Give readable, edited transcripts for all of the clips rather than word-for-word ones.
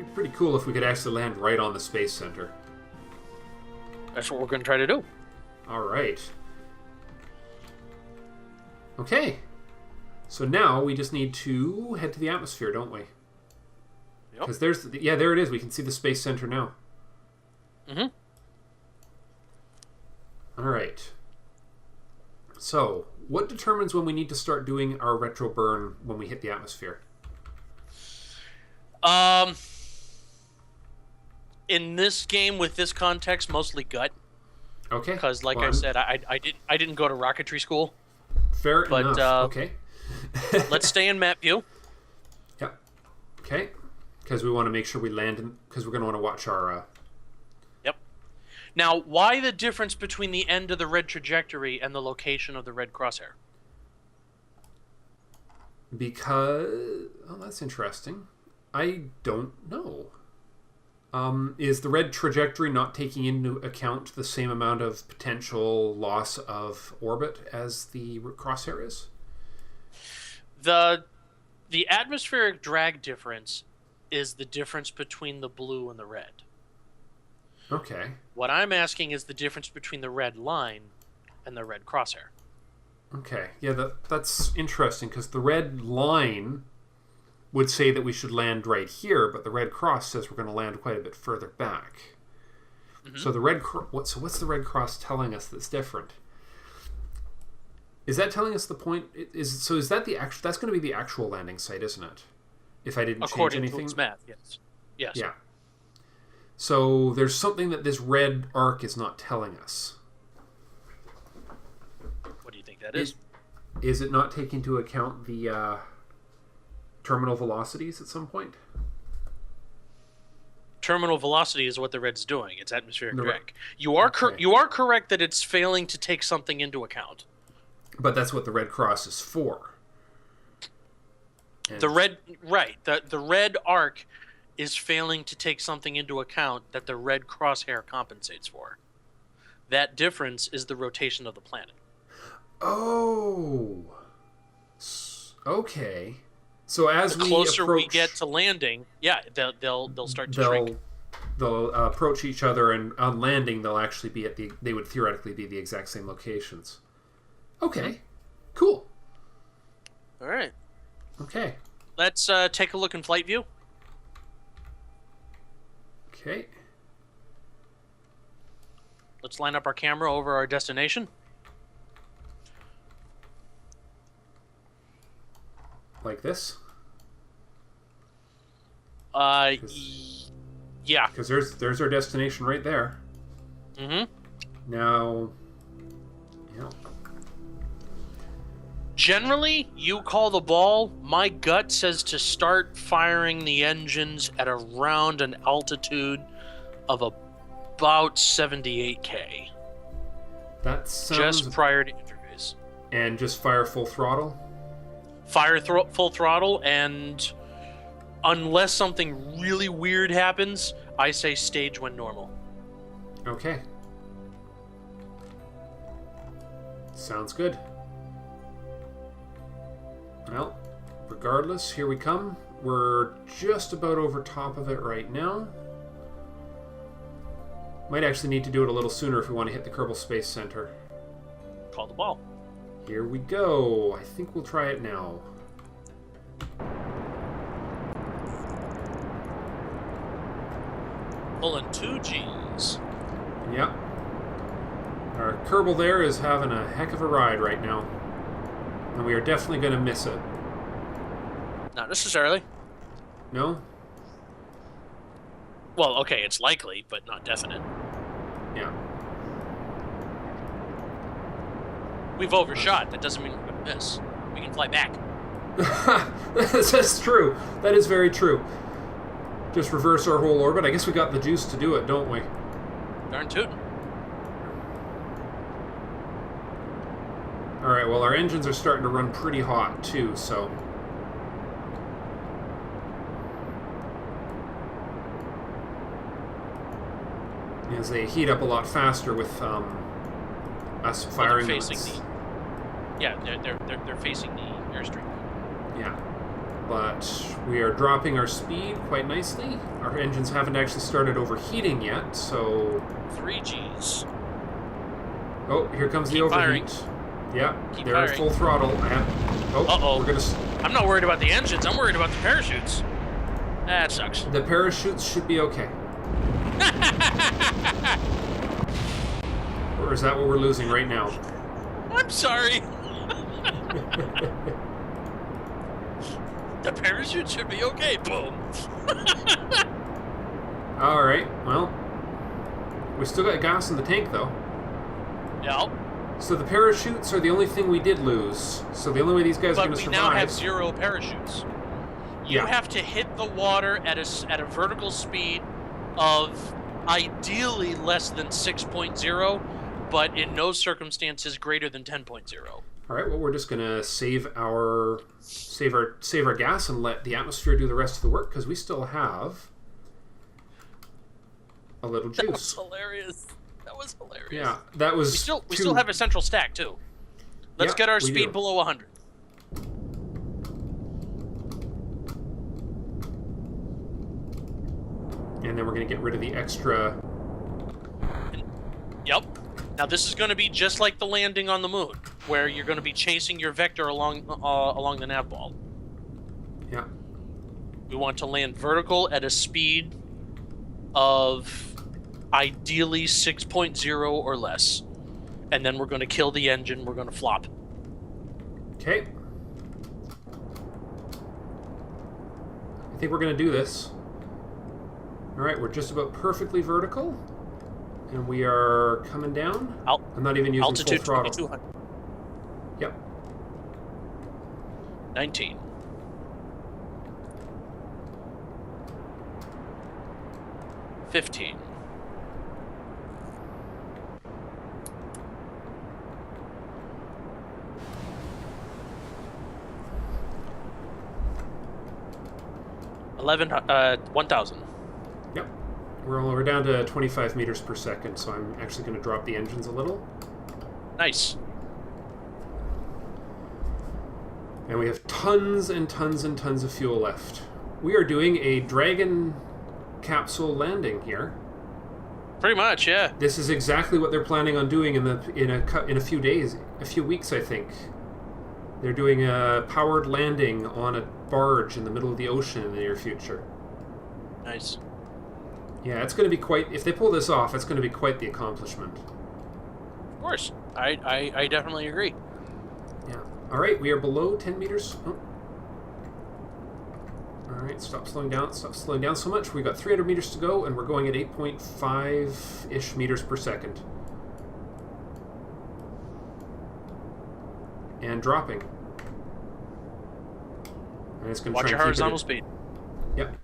It'd be pretty cool if we could actually land right on the Space Center. That's what we're going to try to do. All right. Okay. So now we just need to head to the atmosphere, don't we? Because there's... Yeah, there it is. We can see the Space Center now. Mm-hmm. All right. So, what determines when we need to start doing our retro burn when we hit the atmosphere? In this game, with this context, mostly gut. Okay. Because, like I said, I didn't go to rocketry school. Fair enough. Okay. Let's stay in map view. Yep. Okay. Because we want to make sure we land in... Because we're going to want to watch our... Yep. Now, why the difference between the end of the red trajectory and the location of the red crosshair? Because... Oh, that's interesting. I don't know. Is the red trajectory not taking into account the same amount of potential loss of orbit as the crosshair is? The atmospheric drag difference is the difference between the blue and the red. Okay. What I'm asking is the difference between the red line and the red crosshair. Okay. Yeah, that's interesting, because the red line would say that we should land right here, but the red cross says we're going to land quite a bit further back. Mm-hmm. So the red what's the red cross telling us that's different? Is that telling us the point? Is that the actual? That's going to be the actual landing site, isn't it? If I didn't change anything. According to its math, yes. Yes. Yeah. So there's something that this red arc is not telling us. What do you think that is? Is it not taking into account the terminal velocities at some point? Terminal velocity is what the red's doing. It's atmospheric drag. You are correct that it's failing to take something into account. But that's what the red cross is for. And the red arc is failing to take something into account that the red crosshair compensates for. That difference is the rotation of the planet. Oh. Okay. So as the closer we get to landing, they'll start to shrink. They'll approach each other, and on landing, they'll actually be they would theoretically be the exact same locations. Okay, cool. All right. Okay. Let's take a look in flight view. Okay. Let's line up our camera over our destination. Like this? Yeah. Because there's our destination right there. Mm-hmm. Now, yeah. Generally, you call the ball. My gut says to start firing the engines at around an altitude of about 78K. That sounds... Just prior to interface. And just fire full throttle? Fire full throttle, and unless something really weird happens, I say stage when normal. Okay. Sounds good. Well, regardless, here we come. We're just about over top of it right now. Might actually need to do it a little sooner if we want to hit the Kerbal Space Center. Call the ball. Here we go. I think we'll try it now. Pulling 2 Gs. Yep. Our Kerbal there is having a heck of a ride right now. And we are definitely going to miss it. Not necessarily. No? Well, okay, it's likely, but not definite. Yeah. We've overshot. That doesn't mean we're going to miss. We can fly back. That's true. That is very true. Just reverse our whole orbit. I guess we got the juice to do it, don't we? Darn tootin'. Alright, well, our engines are starting to run pretty hot, too, so... As they heat up a lot faster with us firing them. Yeah, they're facing the airstream. Yeah. But we are dropping our speed quite nicely. Our engines haven't actually started overheating yet, so... 3 Gs. Oh, here comes the overheat. Firing. Yeah, Keep they're at full throttle. Uh-oh. We're gonna... I'm not worried about the engines. I'm worried about the parachutes. That sucks. The parachutes should be okay. Or is that what we're losing right now? I'm sorry. The parachute should be okay. Boom. Alright, well... We still got gas in the tank, though. Yep. So the parachutes are the only thing we did lose. So the only way these guys are going to survive... But we now have 0 parachutes. You have to hit the water at a vertical speed of ideally less than 6.0, but in no circumstances greater than 10.0. All right, well, we're just gonna save our gas and let the atmosphere do the rest of the work because we still have a little juice. That was hilarious. Yeah, that was. We still have a central stack too. Let's get our speed below 100. And then we're gonna get rid of the extra. Yep. Now this is going to be just like the landing on the moon, where you're going to be chasing your vector along the nav ball. Yeah. We want to land vertical at a speed of ideally 6.0 or less, and then we're going to kill the engine. We're going to flop. Okay. I think we're going to do this. All right, we're just about perfectly vertical. And we are coming down. I'm not even using altitude full throttle. 2200. Yep. 19. $15. $1,000. Yep. We're down to 25 meters per second, so I'm actually going to drop the engines a little. Nice. And we have tons and tons and tons of fuel left. We are doing a Dragon capsule landing here. Pretty much, yeah. This is exactly what they're planning on doing in a few days, a few weeks, I think. They're doing a powered landing on a barge in the middle of the ocean in the near future. Nice. Yeah, it's going to be quite... If they pull this off, it's going to be quite the accomplishment. Of course. I definitely agree. Yeah. All right, we are below 10 meters. Oh. All right, stop slowing down. Stop slowing down so much. We've got 300 meters to go, and we're going at 8.5-ish meters per second. And dropping. And it's going to watch your horizontal speed. Yep.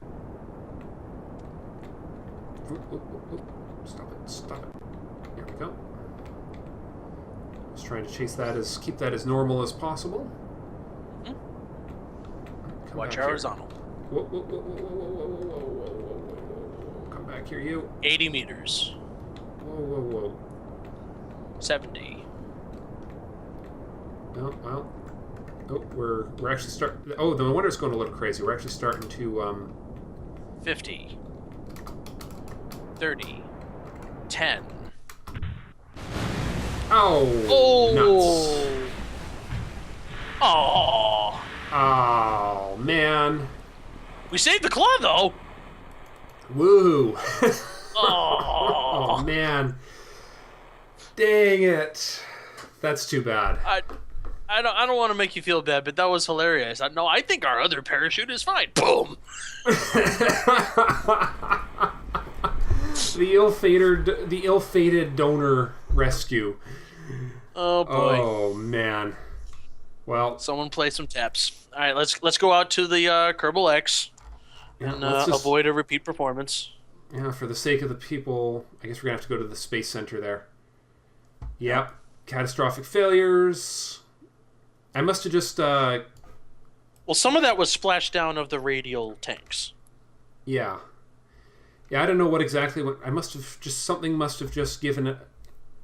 Stop it. Stop it. There we go. Just trying to chase that keep that as normal as possible. Mm-hmm. Watch your horizontal. Whoa, whoa, whoa, whoa, whoa, whoa, whoa, whoa, whoa, whoa. Come back here, you. 80 meters. Whoa, whoa, whoa. 70. Oh, well. Oh, we're actually starting... Oh, the winter's going a little crazy. We're actually starting to... 50. 30. 10. Oh! Nuts. Oh! Oh, man. We saved the claw, though! Woo! Oh! Oh, man. Dang it. That's too bad. I don't want to make you feel bad, but that was hilarious. I think our other parachute is fine. Boom! The ill-fated donor rescue. Oh boy! Oh man! Well, someone play some taps. All right, let's go out to the Kerbal X and avoid a repeat performance. Yeah, for the sake of the people, I guess we're gonna have to go to the space center there. Yep, catastrophic failures. I must have just. Well, some of that was splashdown of the radial tanks. Yeah. Yeah, I don't know what exactly. I must have just something must have just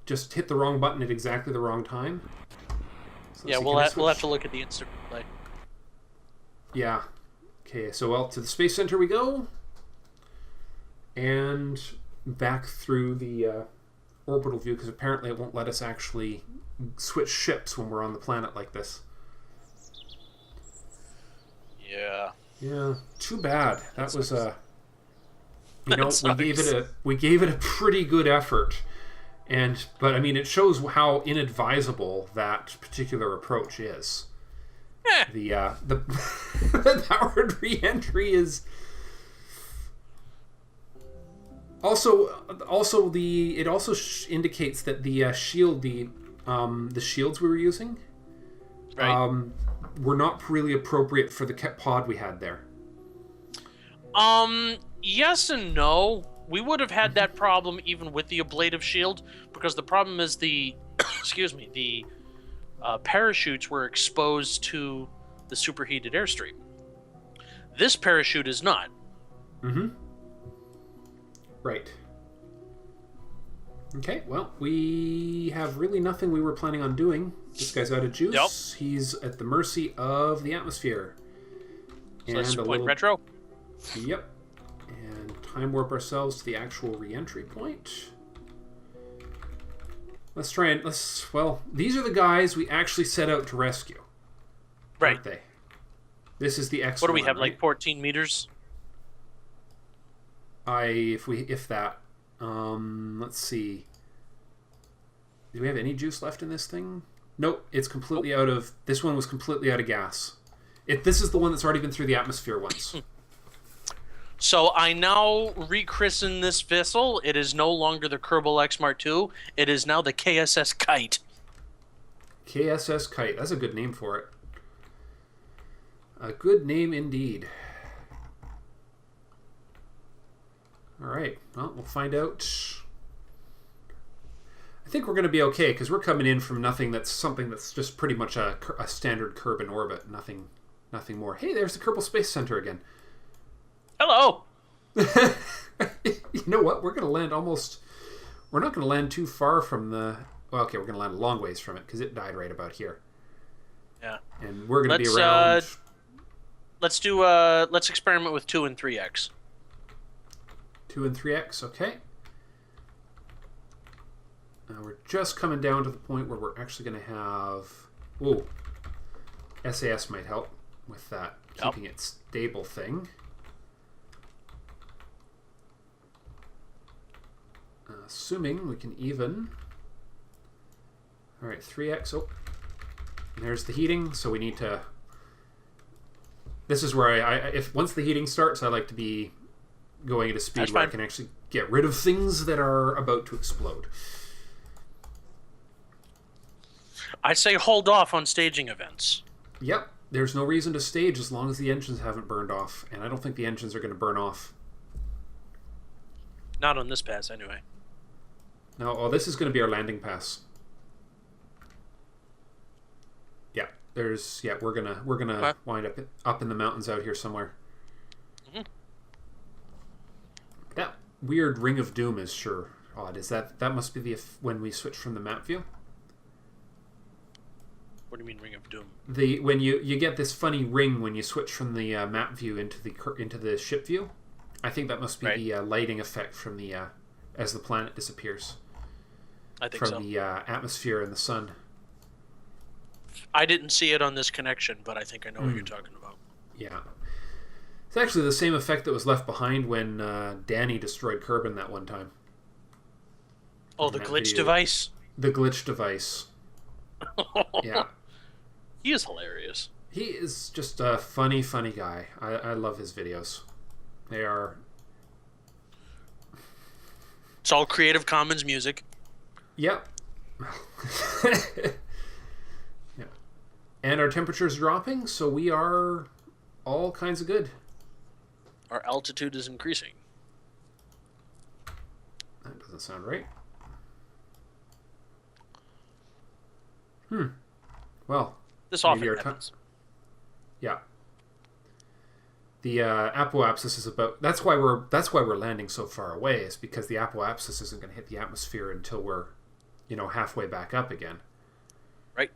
just hit the wrong button at exactly the wrong time. So yeah, we'll have to look at the instant replay. Yeah, Okay, so well, to the Space Center we go. And back through the orbital view, because apparently it won't let us actually switch ships when we're on the planet like this. Yeah. Yeah, too bad. That was That we gave it a pretty good effort. But I mean, it shows how inadvisable that particular approach is. The powered re-entry is also it also indicates that the shields we were using were not really appropriate for the pod we had there. Yes and no. We would have had that problem even with the ablative shield, because the problem is the parachutes were exposed to the superheated airstream. This parachute is not. Mm-hmm. Right. Okay, well, we have really nothing we were planning on doing. This guy's out of juice. Yep. He's at the mercy of the atmosphere. So let's point retro. Yep. And time warp ourselves to the actual re-entry point. These are the guys we actually set out to rescue. Right. Aren't they? This is the X1. What do we have, right? like 14 meters? If that. Let's see. Do we have any juice left in this thing? Nope, it's completely out of... This one was completely out of gas. This is the one that's already been through the atmosphere once. So I now rechristen this vessel. It is no longer the Kerbal X Mark II. It is now the KSS Kite. KSS Kite. That's a good name for it. A good name indeed. All right. Well, we'll find out. I think we're going to be okay, because we're coming in from something that's just pretty much a standard Kerbal orbit. Nothing more. Hey, there's the Kerbal Space Center again. Hello. You know what? We're going to land almost... We're not going to land too far from the... Well, okay, we're going to land a long ways from it, because it died right about here. Yeah. And we're going to be around... Let's experiment with 2 and 3x. 2 and 3x, okay. Now we're just coming down to the point where we're actually going to have... Ooh. SAS might help with that, keeping it stable thing. Assuming we can even... Alright, 3x. Oh. There's the heating, so we need to... This is where once the heating starts, I like to be going at a speed where I can actually get rid of things that are about to explode. I say hold off on staging events. Yep. There's no reason to stage as long as the engines haven't burned off. And I don't think the engines are going to burn off. Not on this pass, anyway. No, this is going to be our landing pass. Yeah, we're gonna wind up in the mountains out here somewhere. Mm-hmm. That weird ring of doom is sure odd. Is that must be when we switch from the map view? What do you mean ring of doom? When you get this funny ring when you switch from the map view into the ship view. I think that must be the lighting effect from the as the planet disappears. I think from the atmosphere and the sun. I didn't see it on this connection, but I think I know what you're talking about. Yeah. It's actually the same effect that was left behind when Danny destroyed Kerbin that one time. Oh, the glitch device? The glitch device. Yeah. He is hilarious. He is just a funny guy. I love his videos. They are... It's all Creative Commons music. Yep. Yeah. And our temperature's dropping, so we are all kinds of good. Our altitude is increasing. That doesn't sound right. Well, this often happens. Yeah. The apoapsis is about... That's why we're landing so far away, is because the apoapsis isn't going to hit the atmosphere until we're, halfway back up again. Right.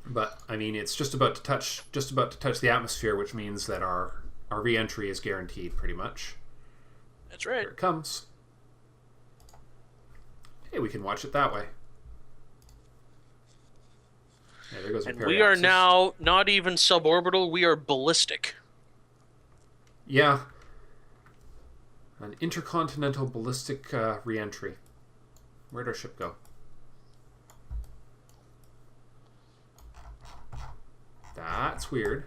But I mean, it's just about to touch the atmosphere, which means that our re-entry is guaranteed, pretty much. That's right. Here it comes. Hey, we can watch it that way. Yeah, there goes. And we are now not even suborbital; we are ballistic. Yeah. An intercontinental ballistic re-entry. Where'd our ship go? That's weird.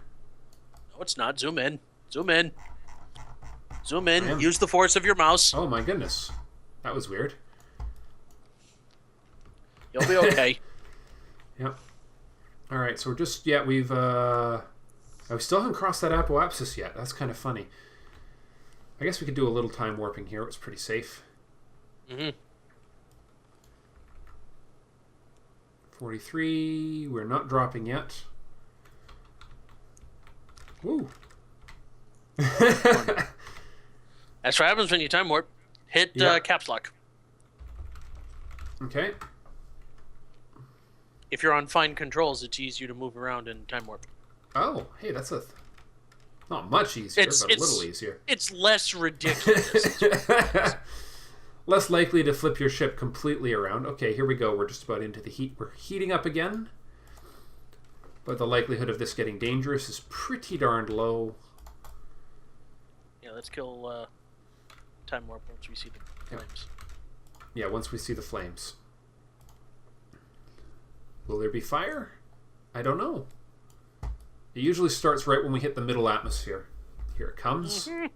No, it's not. Zoom in. Zoom in. Zoom in. Use the force of your mouse. Oh my goodness. That was weird. You'll be okay. Yep. Alright, so we're just... Yeah, we've... we still haven't crossed that apoapsis yet. That's kind of funny. I guess we could do a little time warping here. It was pretty safe. Mm-hmm. 43. We're not dropping yet. Woo. That's what happens when you time warp. Hit caps lock. Okay. If you're on fine controls, it's easier to move around in time warp. Oh, hey, that's not much easier, but a little easier. It's less ridiculous. Less likely to flip your ship completely around. Okay, here we go. We're just about into the heat. We're heating up again. But the likelihood of this getting dangerous is pretty darned low. Yeah, let's kill time warp once we see the flames. Yeah, once we see the flames. Will there be fire? I don't know. It usually starts right when we hit the middle atmosphere. Here it comes. Mm-hmm.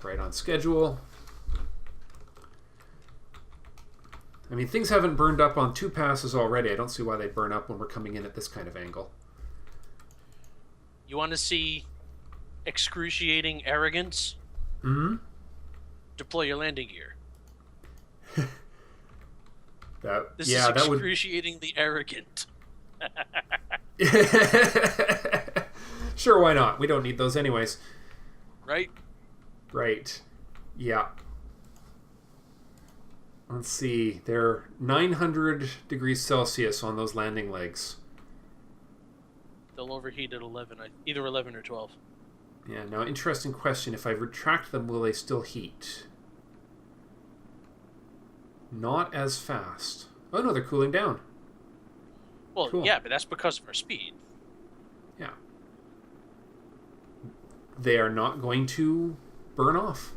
Right on schedule. I mean, things haven't burned up on 2 passes already. I don't see why they'd burn up when we're coming in at this kind of angle. You want to see excruciating arrogance? Mm-hmm. Deploy your landing gear. This is excruciatingly arrogant. Sure, why not? We don't need those anyways. Right? Right. Yeah. Let's see. They're 900 degrees Celsius on those landing legs. They'll overheat at 11, either 11 or 12. Yeah, now interesting question. If I retract them, will they still heat? Not as fast. Oh no, they're cooling down. Well, cool. Yeah, but that's because of our speed. Yeah. They are not going to burn off.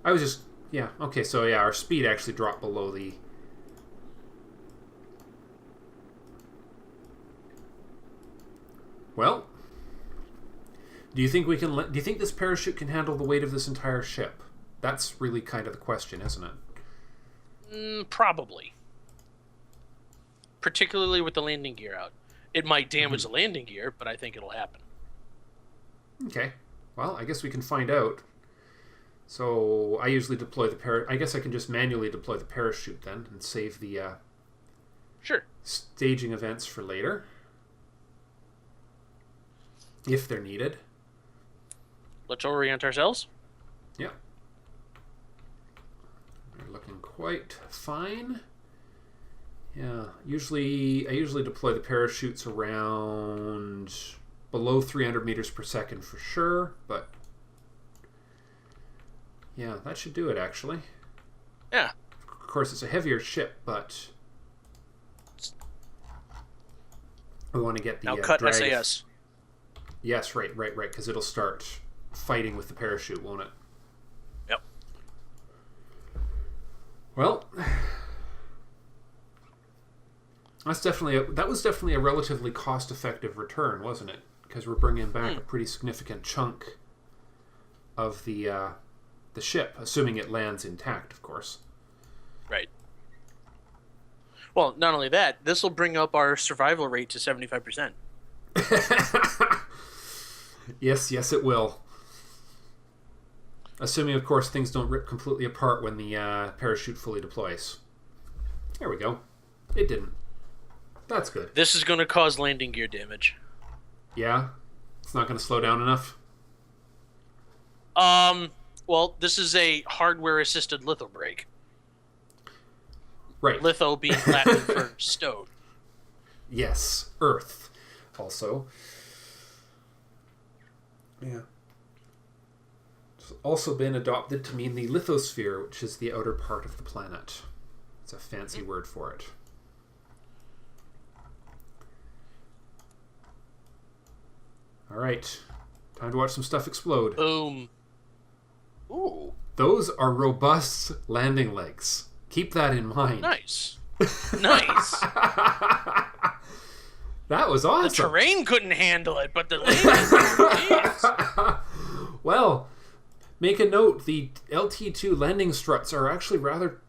I was just... Yeah, okay, so yeah, our speed actually dropped below the... Well, do you think we can... Do you think this parachute can handle the weight of this entire ship? That's really kind of the question, isn't it? Probably. Particularly with the landing gear out. It might damage the landing gear, but I think it'll happen. Okay. Well, I guess we can find out. So I usually deploy the I guess I can just manually deploy the parachute then and save the sure staging events for later, if they're needed. Let's orient ourselves. Yeah. We're looking quite fine. Yeah. I usually deploy the parachutes around below 300 meters per second for sure, but yeah, that should do it, actually. Yeah. Of course, it's a heavier ship, but we want to get the now cut drag. SAS. Yes, right, because it'll start fighting with the parachute, won't it? Yep. Well, that was definitely a relatively cost-effective return, wasn't it? Because we're bringing back a pretty significant chunk of the ship, assuming it lands intact, of course. Right. Well, not only that, this will bring up our survival rate to 75%. Yes, it will. Assuming, of course, things don't rip completely apart when the parachute fully deploys. There we go. It didn't. That's good. This is going to cause landing gear damage. Yeah? It's not going to slow down enough? Well, this is a hardware-assisted litho brake. Right. Litho being Latin for stone. Yes, Earth also. Yeah. It's also been adopted to mean the lithosphere, which is the outer part of the planet. It's a fancy word for it. All right. Time to watch some stuff explode. Boom. Ooh. Those are robust landing legs. Keep that in mind. Nice. Nice. That was awesome. The terrain couldn't handle it, but the landing. Well, make a note. The LT2 landing struts are actually rather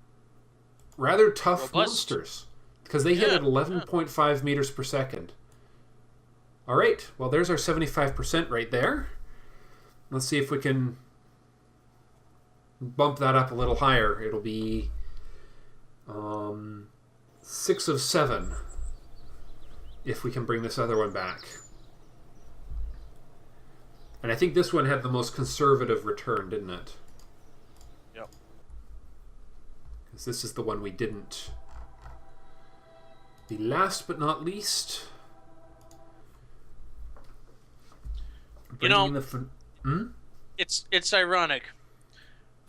tough Robust. monsters because they hit at 11.5 meters per second. All right. Well, there's our 75% right there. Let's see if we can bump that up a little higher. It'll be 6 of 7 if we can bring this other one back. And I think this one had the most conservative return, didn't it? Yep. Because this is the one we didn't. The last but not least. It's ironic.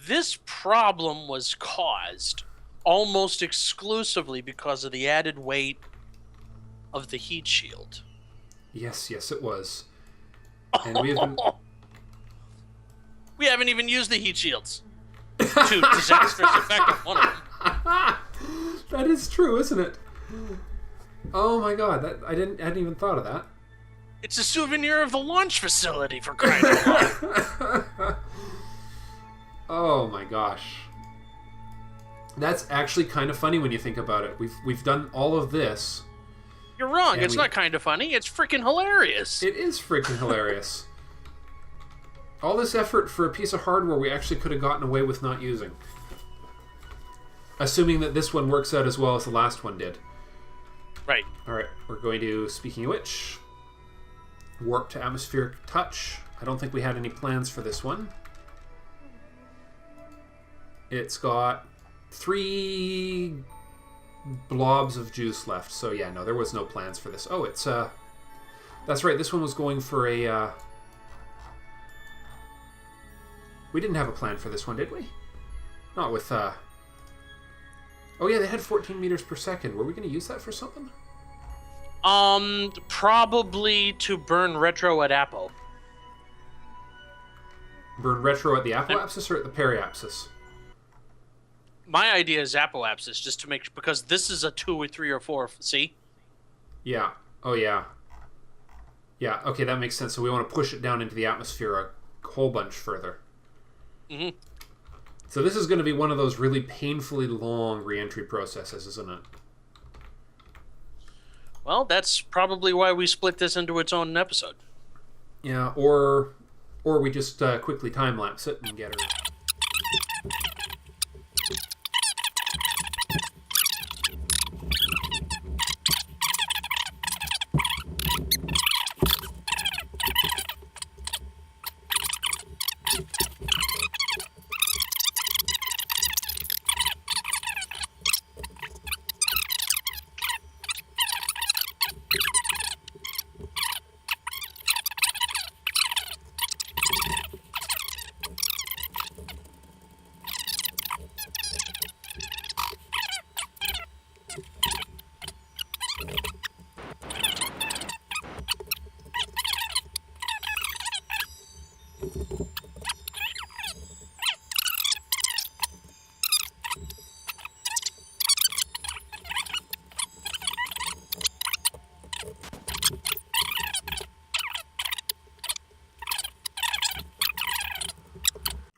This problem was caused almost exclusively because of the added weight of the heat shield. Yes, it was. And we haven't even used the heat shields to disastrous effect on one of them. That is true, isn't it? Oh my god, I hadn't even thought of that. It's a souvenir of the launch facility, for crying out loud. Oh my gosh. That's actually kind of funny when you think about it. We've done all of this. You're wrong. It's not kind of funny. It's freaking hilarious. It is freaking hilarious. All this effort for a piece of hardware we actually could have gotten away with not using. Assuming that this one works out as well as the last one did. Right. Alright, we're going to, speaking of which, warp to atmospheric touch. I don't think we had any plans for this one. It's got 3 blobs of juice left. So yeah, no, there was no plans for this. Oh, it's that's right, this one was going for a we didn't have a plan for this one, did we? Not with oh yeah, they had 14 meters per second. Were we going to use that for something? Probably to burn retro at Apo. Burn retro at the apoapsis or at the periapsis? My idea is apoapsis, just to make, because this is a 2 or 3 or 4. See? Yeah. Oh yeah. Yeah. Okay, that makes sense. So we want to push it down into the atmosphere a whole bunch further. Mm-hmm. So this is going to be one of those really painfully long re-entry processes, isn't it? Well, that's probably why we split this into its own episode. Yeah, or we just quickly time-lapse it and get her...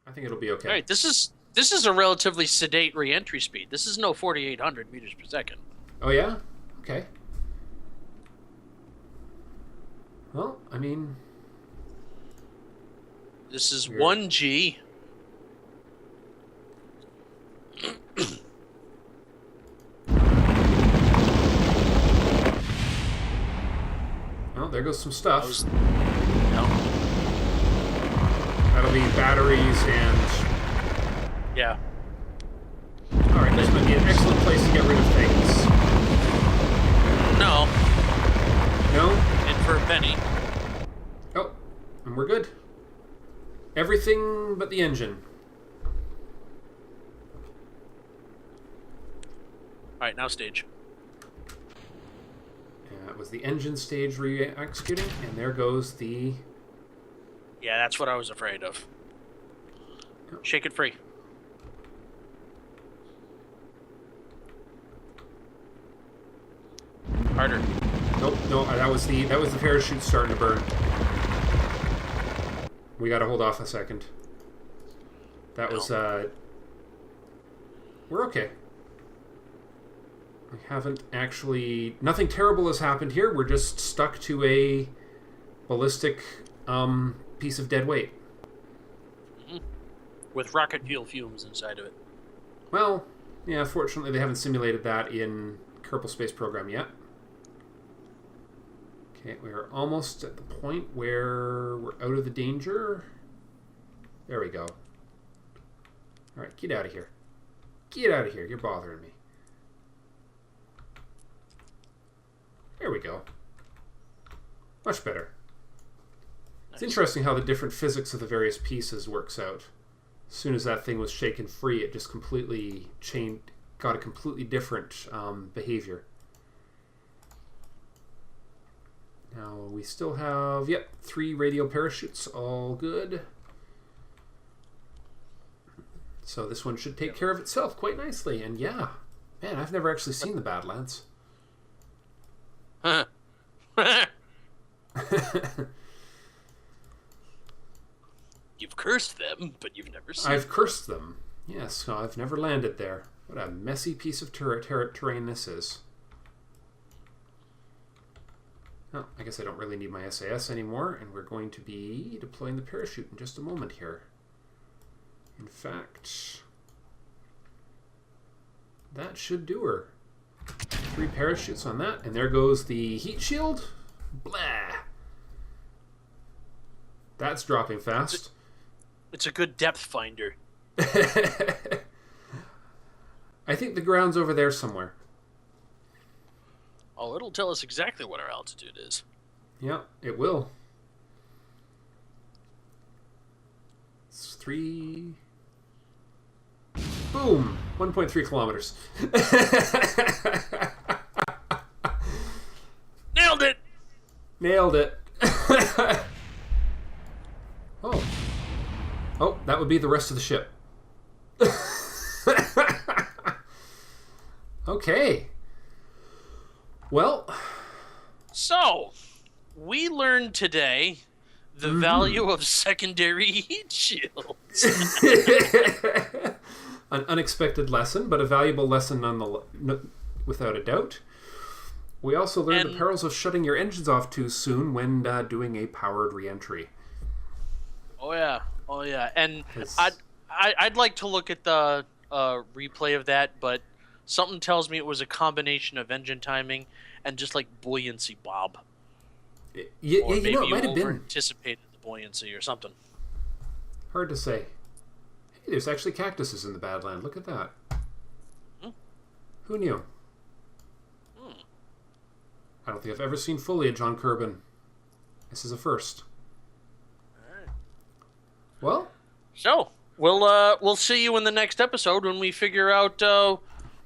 I think it'll be okay. All right, this is a relatively sedate re-entry speed. This is no 4,800 meters per second. Oh yeah? Okay. Well, I mean... This is 1G. Well, there goes some stuff. No. That'll be batteries and... Yeah. Alright, this might be an excellent place to get rid of things. No. any. Oh, and we're good. Everything but the engine. Alright, now stage. That was the engine stage re-executing, and there goes the... Yeah, that's what I was afraid of. Shake it free. Harder. Nope, no, that was the parachute starting to burn. We gotta hold off a second. That was, we're okay. We haven't actually... Nothing terrible has happened here. We're just stuck to a ballistic piece of dead weight. Mm-hmm. With rocket fuel fumes inside of it. Well, yeah, fortunately they haven't simulated that in Kerbal Space Program yet. Okay, we're almost at the point where we're out of the danger. There we go. Alright, get out of here. Get out of here. You're bothering me. There we go. Much better. Nice. It's interesting how the different physics of the various pieces works out. As soon as that thing was shaken free, it just completely changed, got a completely different behavior. Now we still have, 3 radial parachutes, all good. So this one should take care of itself quite nicely. And yeah, man, I've never actually seen the Badlands. Huh. You've cursed them, but you've never seen I've cursed them. Yes, I've never landed there. What a messy piece of terrain this is. Oh, I guess I don't really need my SAS anymore, and we're going to be deploying the parachute in just a moment here. In fact, that should do her. 3 parachutes on that, and there goes the heat shield. Blah! That's dropping fast. It's a good depth finder. I think the ground's over there somewhere. Oh, it'll tell us exactly what our altitude is. Yeah, it will. It's 3... Boom! 1.3 kilometers. Nailed it! Nailed it. Oh. Oh, that would be the rest of the ship. Okay. Well. So, we learned today the value of secondary heat shields. An unexpected lesson, but a valuable lesson without a doubt. We also learned the perils of shutting your engines off too soon when doing a powered re-entry. Oh yeah, and I'd like to look at the replay of that, but something tells me it was a combination of engine timing and just like buoyancy bob. Yeah, or maybe it you might have been anticipated the buoyancy or something. Hard to say. Hey, there's actually cactuses in the Badland. Look at that. Who knew? I don't think I've ever seen foliage on Kerbin. This is a first. Alright. Well, so we'll see you in the next episode when we figure out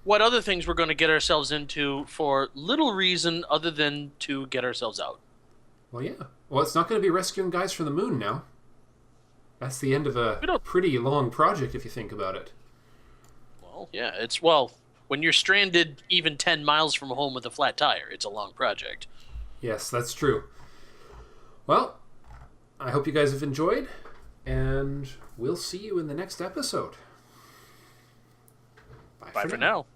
what other things we're going to get ourselves into for little reason other than to get ourselves out. Well, yeah. Well, it's not going to be rescuing guys from the moon now. That's the end of a pretty long project if you think about it. Well, yeah, when you're stranded even 10 miles from home with a flat tire, it's a long project. Yes, that's true. Well, I hope you guys have enjoyed, and we'll see you in the next episode. Bye for now.